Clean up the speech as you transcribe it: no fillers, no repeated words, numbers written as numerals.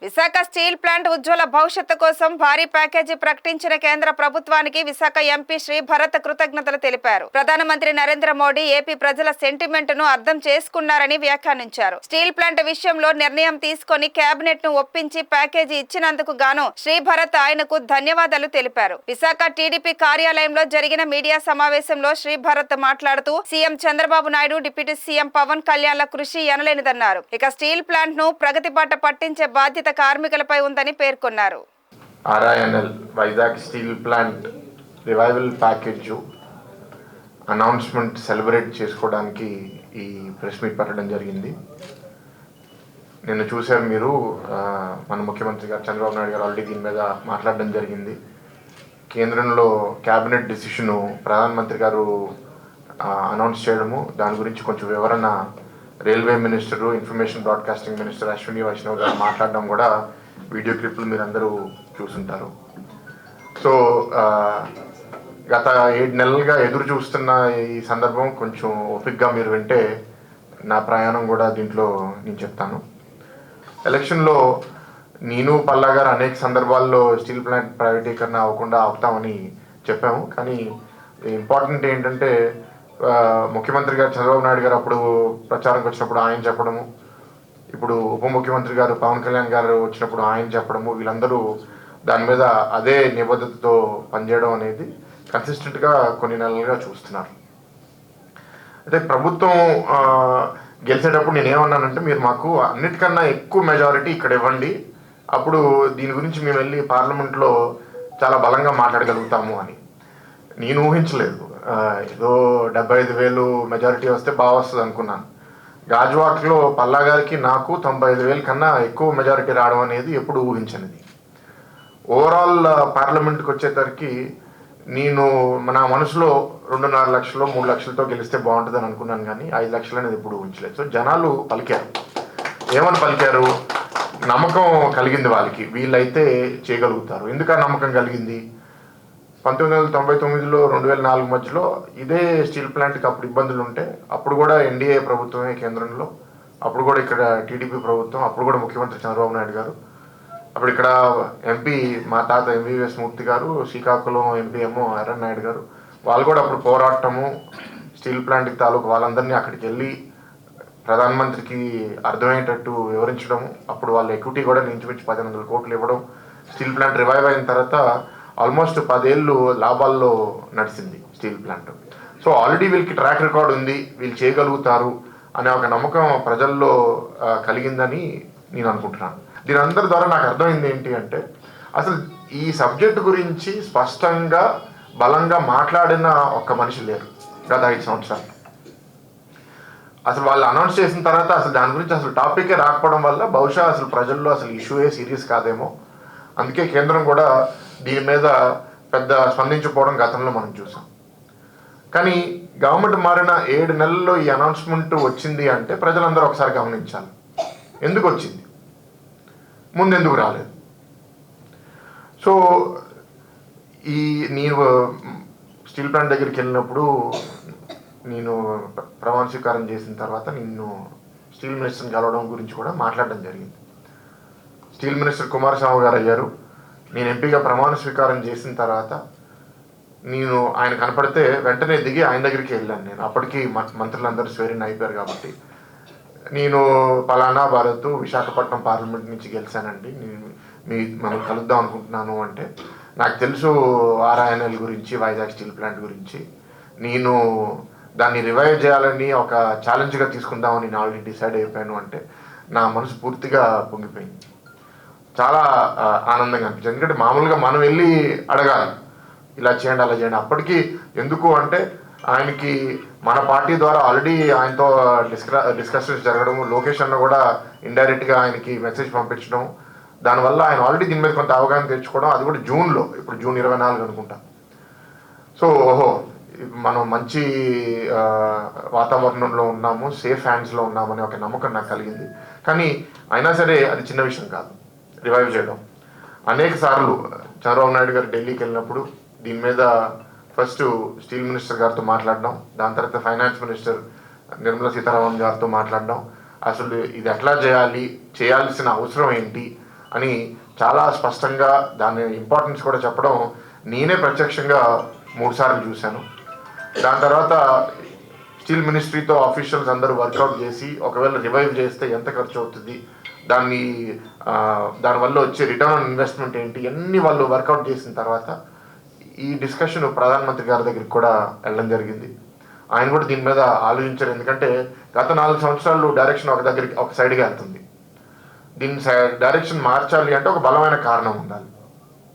Visakha steel plant ఉజ్వల భవిష్యత్తు కోసం భారీ ప్యాకేజీ ప్రకటించిన కేంద్ర ప్రభుత్వానికి విశాఖ ఎంపీ శ్రీ భరత్ కృతజ్ఞతలు తెలిపారు. ప్రధానమంత్రి నరేంద్ర మోడీ ఏపీ ప్రజల సెంటిమెంట్ ను అర్థం చేసుకున్నారని వ్యాఖ్యానించారు. స్టీల్ ప్లాంట్ విషయంలో నిర్ణయం తీసుకొని కేబినెట్ ను ఒప్పించి ప్యాకేజీ ఇచ్చినందుకు గాను శ్రీ భరత్ ఆయనకు ధన్యవాదాలు తెలిపారు. విశాఖ టీడీపీ కార్యాలయంలో జరిగిన మీడియా సమావేశంలో శ్రీ భరత్ మాట్లాడుతూ CM Chandrababu Naidu, deputy CM Pawan కళ్యాణ్ల కృషి ఎనలేనిదన్నారు. ఇక స్టీల్ ప్లాంట్ ను ప్రగతి బాట పట్టించే బాధ్యత కార్మికులపై ఉందని పేర్కొన్నారు. RINL Vizag steel plant revival package announcement celebrate చేసుకోవడానికి ఈ ప్రెస్ మీట్ పెట్టడం జరిగింది. నిన్న చూశారు మీరు, మన ముఖ్యమంత్రి గారు చంద్రబాబు నాయుడు గారు ఆల్రెడీ దీని మీద మాట్లాడడం జరిగింది. కేంద్రంలో క్యాబినెట్ డిసిషను ప్రధానమంత్రి గారు అనౌన్స్ చేయడము, దాని గురించి కొంచెం వివరణ railway minister, information broadcasting minister Ashwini Vaishnaw గారు మాట్లాడడం కూడా వీడియో క్లిప్లు మీరు అందరూ చూసుంటారు. సో గత 7 నెలలుగా ఎదురు చూస్తున్న ఈ సందర్భం కొంచెం ఓపిక్గా మీరు వింటే నా ప్రయాణం కూడా దీంట్లో నేను చెప్తాను. ఎలక్షన్లో నేను పల్లా గారు అనేక సందర్భాల్లో స్టీల్ ప్లాంట్ ప్రైవేటీకరణ అవ్వకుండా ఆపుతామని చెప్పాము. కానీ ఇంపార్టెంట్ ఏంటంటే ముఖ్యమంత్రి గారు చంద్రబాబు నాయుడు గారు అప్పుడు ప్రచారంకి వచ్చినప్పుడు ఆయన చెప్పడము, ఇప్పుడు ఉప ముఖ్యమంత్రి గారు పవన్ కళ్యాణ్ గారు వచ్చినప్పుడు ఆయన చెప్పడము, వీళ్ళందరూ దాని మీద అదే నిబద్ధతతో పనిచేయడం అనేది కన్సిస్టెంట్గా కొన్ని నెలలుగా చూస్తున్నారు. అయితే ప్రభుత్వం గెలిచేటప్పుడు నేనేమన్నానంటే, మీరు మాకు అన్నిటికన్నా ఎక్కువ మెజారిటీ ఇక్కడ ఇవ్వండి, అప్పుడు దీని గురించి మేము వెళ్ళి పార్లమెంట్లో చాలా బలంగా మాట్లాడగలుగుతాము అని. నేను ఊహించలేదు ఏదో 75,000 మెజారిటీ వస్తే బాగా వస్తుంది అనుకున్నాను. గాజువాక్లో పల్లా గారికి నాకు 95,000 కన్నా ఎక్కువ మెజారిటీ రావడం అనేది ఎప్పుడు ఊహించనిది. ఓవరాల్ పార్లమెంట్కి వచ్చేసరికి నేను నా మనసులో 2.5 లక్షలు 3 లక్షలతో గెలిస్తే బాగుంటుందని అనుకున్నాను, కానీ 5 లక్షలు అనేది ఎప్పుడు ఊహించలేదు. సో జనాలు పలికారు. ఏమని పలికారు? నమ్మకం కలిగింది వాళ్ళకి, వీళ్ళైతే చేయగలుగుతారు. ఎందుకు ఆ నమ్మకం కలిగింది? 1999లో 2004 మధ్యలో ఇదే స్టీల్ ప్లాంట్కి అప్పుడు ఇబ్బందులు ఉంటే, అప్పుడు కూడా ఎన్డీఏ ప్రభుత్వమే కేంద్రంలో, అప్పుడు కూడా ఇక్కడ టీడీపీ ప్రభుత్వం, అప్పుడు కూడా ముఖ్యమంత్రి చంద్రబాబు నాయుడు గారు, అప్పుడు ఇక్కడ ఎంపీ మా తాత ఎంవీఎస్ మూర్తి గారు, శ్రీకాకుళం ఎంపీ ఏమో ఎర్రన్ నాయుడు గారు, వాళ్ళు కూడా అప్పుడు పోరాటము, స్టీల్ ప్లాంట్కి తాలూకు వాళ్ళందరినీ అక్కడికి వెళ్ళి ప్రధానమంత్రికి అర్థమయ్యేటట్టు వివరించడం, అప్పుడు వాళ్ళ ఎక్విటీ కూడా ఇంచుమించు 1,500 కోట్లు ఇవ్వడం. స్టీల్ ప్లాంట్ రివైవ్ అయిన తర్వాత ఆల్మోస్ట్ 10 ఏళ్ళు లాభాల్లో నడిచింది స్టీల్ ప్లాంట్. సో ఆల్రెడీ వీళ్ళకి ట్రాక్ రికార్డ్ ఉంది, వీళ్ళు చేయగలుగుతారు అనే ఒక నమ్మకం ప్రజల్లో కలిగిందని నేను అనుకుంటున్నాను. దీని అందరి ద్వారా నాకు అర్థమైంది ఏంటి అంటే, అసలు ఈ సబ్జెక్ట్ గురించి స్పష్టంగా బలంగా మాట్లాడిన ఒక్క మనిషి లేరు గత 5 సంవత్సరాలు. అసలు వాళ్ళు అనౌన్స్ చేసిన తర్వాత అసలు దాని గురించి అసలు టాపికే రాకపోవడం వల్ల బహుశా అసలు ప్రజల్లో అసలు ఇష్యూయే సీరియస్ కాదేమో. అందుకే కేంద్రం కూడా దీని మీద పెద్ద స్పందించకపోవడం గతంలో మనం చూసాం. కానీ గవర్నమెంట్ మారిన 7 నెలల్లో ఈ అనౌన్స్మెంట్ వచ్చింది అంటే ప్రజలందరూ ఒకసారి గమనించాలి, ఎందుకు వచ్చింది, ముందు ఎందుకు రాలేదు. సో నేను స్టీల్ ప్లాంట్ దగ్గరికి వెళ్ళినప్పుడు, నేను ప్రమాణ స్వీకారం చేసిన తర్వాత నిన్ను స్టీల్ మినిస్టర్ని కలవడం గురించి కూడా మాట్లాడడం జరిగింది. స్టీల్ మినిస్టర్ కుమారస్వామి గారు అయ్యారు. నేను ఎంపీగా ప్రమాణ స్వీకారం చేసిన తర్వాత నేను ఆయన కనపడితే వెంటనే దిగి ఆయన దగ్గరికి వెళ్ళాను. నేను అప్పటికి మంత్రులందరూ స్వేరిన్ అయిపోయారు కాబట్టి, నేను పలానా భారత్ విశాఖపట్నం పార్లమెంట్ నుంచి గెలిచానండి, నేను మిమ్మల్ని కలుద్దాం అనుకుంటున్నాను అంటే, నాకు తెలుసు RINL గురించి, వైజాగ్ స్టీల్ ప్లాంట్ గురించి, నేను దాన్ని రివైవ్ చేయాలని ఒక ఛాలెంజ్గా తీసుకుందామని నేను ఆల్రెడీ డిసైడ్ అయిపోయాను అంటే నా మనసు పూర్తిగా పొంగిపోయింది. చాలా ఆనందంగా అనిపించింది. ఎందుకంటే మామూలుగా మనం వెళ్ళి అడగాలి, ఇలా చేయండి అలా చేయండి. అప్పటికి ఎందుకు అంటే, ఆయనకి మన పార్టీ ద్వారా ఆల్రెడీ ఆయనతో డిస్కషన్స్ జరగడం, లొకేషన్లో కూడా ఇండైరెక్ట్గా ఆయనకి మెసేజ్ పంపించడం, దానివల్ల ఆయన ఆల్రెడీ దీని మీద కొంత అవగాహన తెచ్చుకోవడం, అది కూడా జూన్లో, ఇప్పుడు జూన్ 24 అనుకుంటా. సో ఓహో, మనం మంచి వాతావరణంలో ఉన్నాము, సేఫ్ హ్యాండ్స్లో ఉన్నామని ఒక నమ్మకం నాకు కలిగింది. కానీ అయినా సరే అది చిన్న విషయం కాదు రివైవ్ చేయడం. అనేక సార్లు చంద్రబాబు నాయుడు గారు ఢిల్లీకి వెళ్ళినప్పుడు దీని మీద ఫస్ట్ స్టీల్ మినిస్టర్ గారితో మాట్లాడడం, దాని తర్వాత ఫైనాన్స్ మినిస్టర్ నిర్మలా సీతారామన్ గారితో మాట్లాడడం, అసలు ఇది ఎట్లా చేయాలి, చేయాల్సిన అవసరం ఏంటి, అని చాలా స్పష్టంగా దాని ఇంపార్టెన్స్ కూడా చెప్పడం నేనే ప్రత్యక్షంగా 3 సార్లు చూశాను. దాని తర్వాత స్టీల్ మినిస్ట్రీతో ఆఫీషియల్స్ అందరూ వర్కౌట్ చేసి ఒకవేళ రివైవ్ చేస్తే ఎంత ఖర్చు అవుతుంది, దానివల్ల వచ్చే రిటర్న్ ఆన్ ఇన్వెస్ట్మెంట్ ఏంటి, అన్ని వాళ్ళు వర్కౌట్ చేసిన తర్వాత ఈ డిస్కషన్ ప్రధానమంత్రి గారి దగ్గరికి కూడా వెళ్ళడం జరిగింది. ఆయన కూడా దీని మీద ఆలోచించారు. ఎందుకంటే గత 4 సంవత్సరాలు డైరెక్షన్ ఒక సైడ్గా వెళ్తుంది. దీని డైరెక్షన్ మార్చాలి అంటే ఒక బలమైన కారణం ఉండాలి.